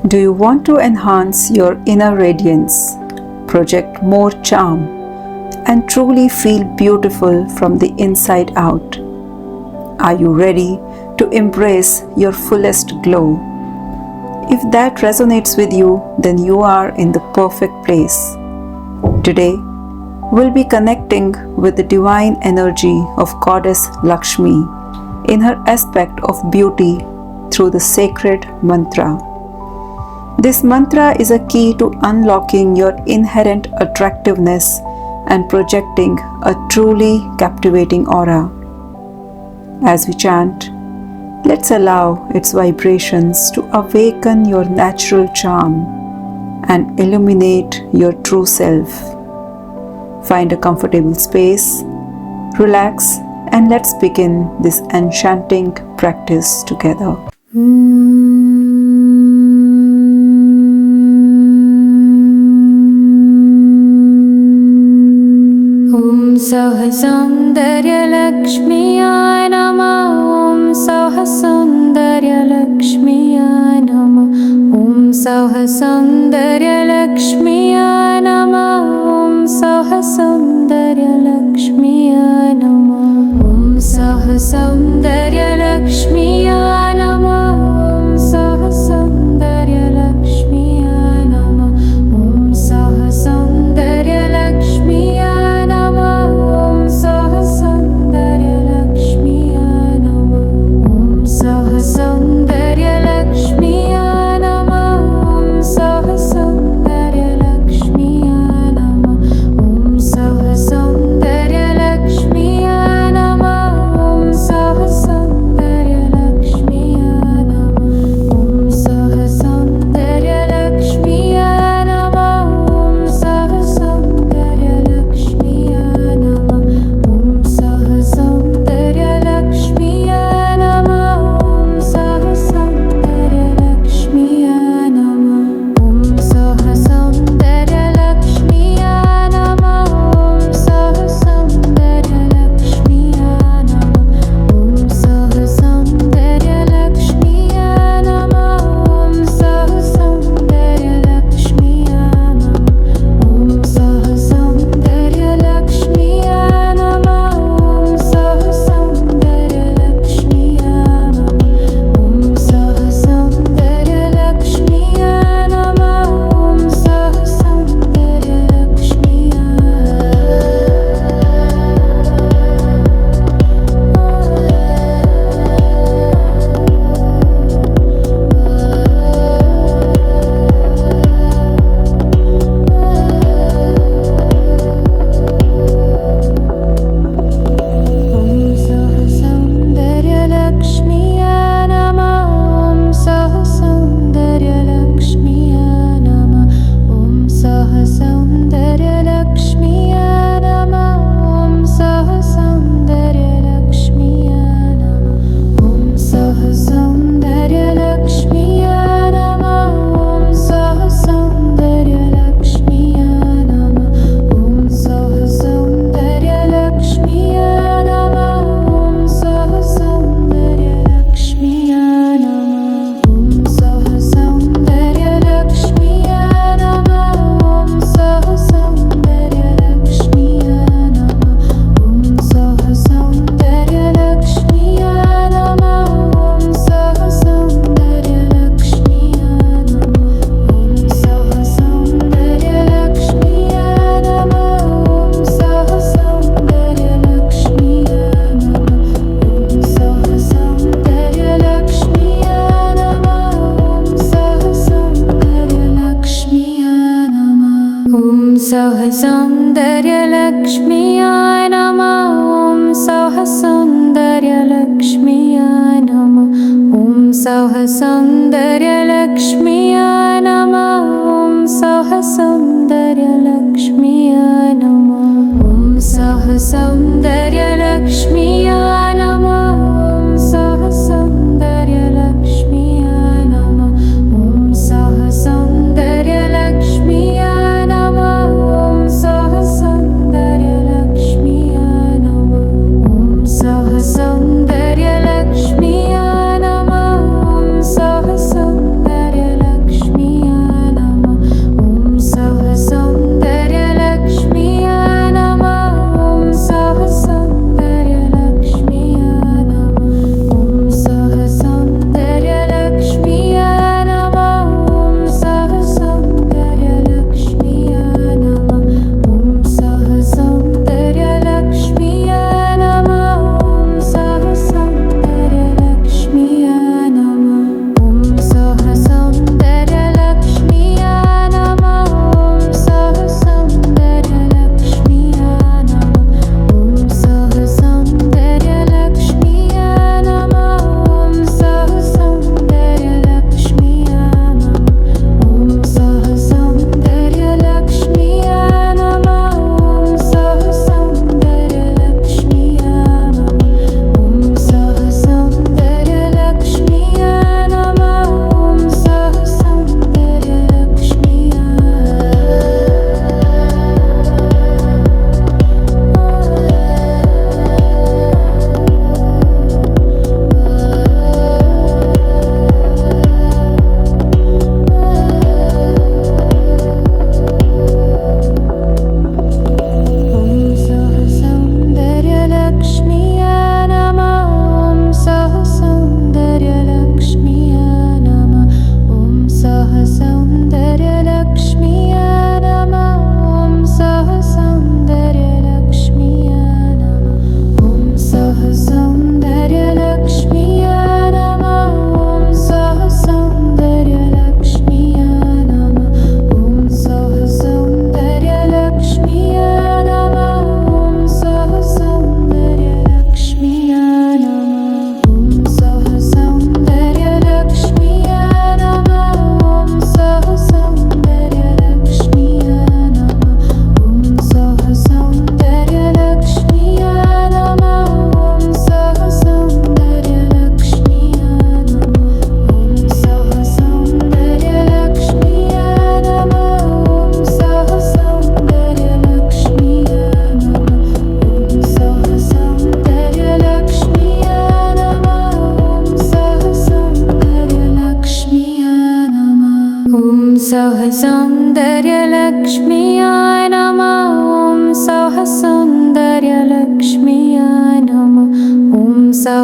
Do you want to enhance your inner radiance, project more charm, and truly feel beautiful from the inside out? Are you ready to embrace your fullest glow? If that resonates with you, then you are in the perfect place. Today, we'll be connecting with the divine energy of Goddess Lakshmi in her aspect of beauty through the sacred mantra. This mantra is a key to unlocking your inherent attractiveness and projecting a truly captivating aura. As we chant, let's allow its vibrations to awaken your natural charm and illuminate your true self. Find a comfortable space, relax, and let's begin this enchanting practice together. सहसौन्दर्यलक्ष्म्याय नमः ॐ सहसौन्दर्यलक्ष्म्याय नमः ॐ सहसौन्दर्यलक्ष्म्याय नमः ॐ सहसौन्दर्यलक्ष्म्याय नमः ॐ सहसौन्दर्यलक्ष्म्याय नमः ॐ सहसौन्दर्यलक्ष्म्याय नमः ॐ सहसौन्दर्यलक्ष्म्याय नमः सहसौन्दर्यलक्ष्म्याय नमः ॐ सहसौन्दर्यलक्ष्म्याय नमः ॐ सहसौन्दर्यलक्ष्म्याय नमः ॐ सहसौन्दर्यलक्ष्म्याय नमः ॐ सहसौन्दर्यलक्ष्म्याय नमः ॐ सहसौन्दर्यलक्ष्म्याय नमः ॐ सहसौन्दर्यलक्ष्म्याय नमः ॐ सहसौन्दर्यलक्ष्म्याय नमः ॐ सहसौन्दर्यलक्ष्म्याय नमः ॐ सहसौन्दर्यलक्ष्म्याय